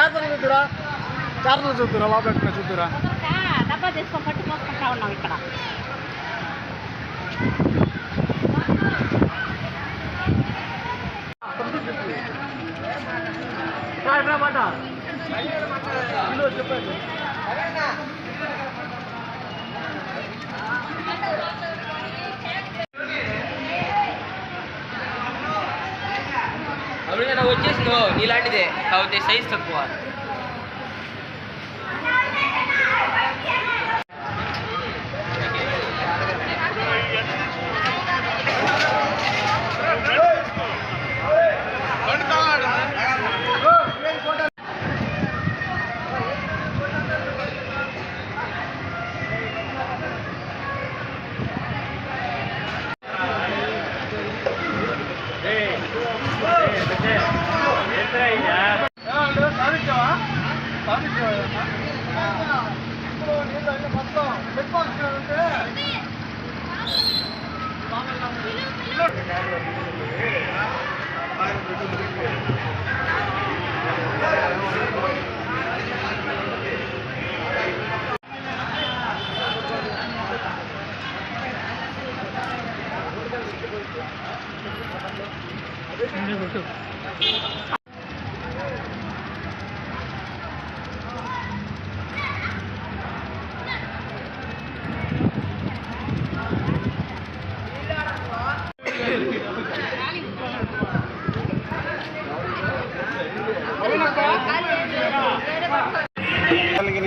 చార్జర్లు చూద్దురా లోపల చూద్దురా డబ్బా తీసుకొని పట్టు పోసుకుంటా ఉన్నాం ఇక్కడ. అవును వచ్చేసిందో నీలాంటిదే కాకపోతే సైజ్ తక్కువ.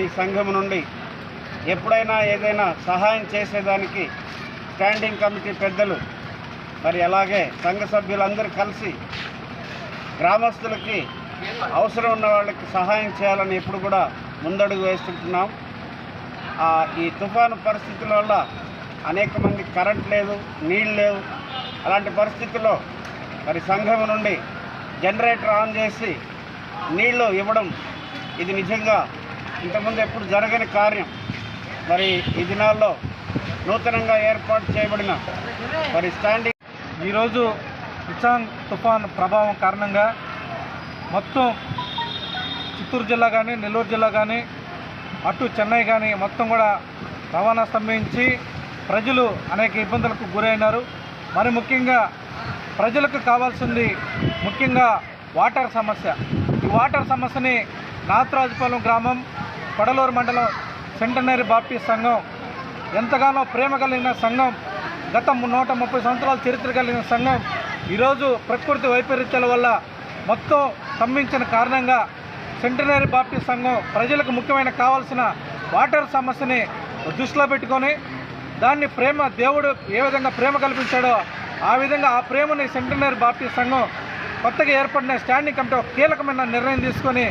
ఈ సంఘం నుండి ఎప్పుడైనా ఏదైనా సహాయం చేసేదానికి స్టాండింగ్ కమిటీ పెద్దలు మరి అలాగే సంఘ సభ్యులందరూ కలిసి గ్రామస్తులకి అవసరం ఉన్న వాళ్ళకి సహాయం చేయాలని ఎప్పుడు కూడా ముందడుగు వేస్తుంటున్నాం. ఈ తుఫాను పరిస్థితుల వల్ల అనేక మంది కరెంట్ లేదు, నీళ్ళు లేవు. అలాంటి పరిస్థితుల్లో మరి సంఘం నుండి జనరేటర్ ఆన్ చేసి నీళ్లు ఇవ్వడం ఇది నిజంగా ఇంతకుముందు ఎప్పుడు జరగని కార్యం. మరి ఈ దినాల్లో నూతనంగా ఏర్పాటు చేయబడిన మరి స్టాండింగ్ ఈరోజు ఇచాంగ్ తుఫాన్ ప్రభావం కారణంగా మొత్తం చిత్తూరు జిల్లా కానీ నెల్లూరు జిల్లా కానీ అటు చెన్నై కానీ మొత్తం కూడా రవాణా స్తంభించి ప్రజలు అనేక ఇబ్బందులకు గురైనారు. మరి ముఖ్యంగా ప్రజలకు కావాల్సింది ముఖ్యంగా వాటర్ సమస్య. ఈ వాటర్ సమస్యని నాథరాజుపాలెం గ్రామం కొడలూరు మండలం సెంటనరీ బాప్టిస్ట్ సంఘం ఎంతగానో ప్రేమ కలిగిన సంఘం, గత 130 సంవత్సరాల చరిత్ర కలిగిన సంఘం ఈరోజు ప్రకృతి వైపరీత్యాల వల్ల మొత్తం స్తంభించిన కారణంగా సెంటనరీ బాప్టిస్ట్ సంఘం ప్రజలకు ముఖ్యమైన కావాల్సిన వాటర్ సమస్యని దృష్టిలో పెట్టుకొని దాన్ని దేవుడు ఏ విధంగా ప్రేమ కల్పించాడో ఆ విధంగా ఆ ప్రేమని సెంటనరీ బాప్టిస్ట్ సంఘం కొత్తగా ఏర్పడిన స్టాండింగ్ కమిటీ కీలకమైన నిర్ణయం తీసుకొని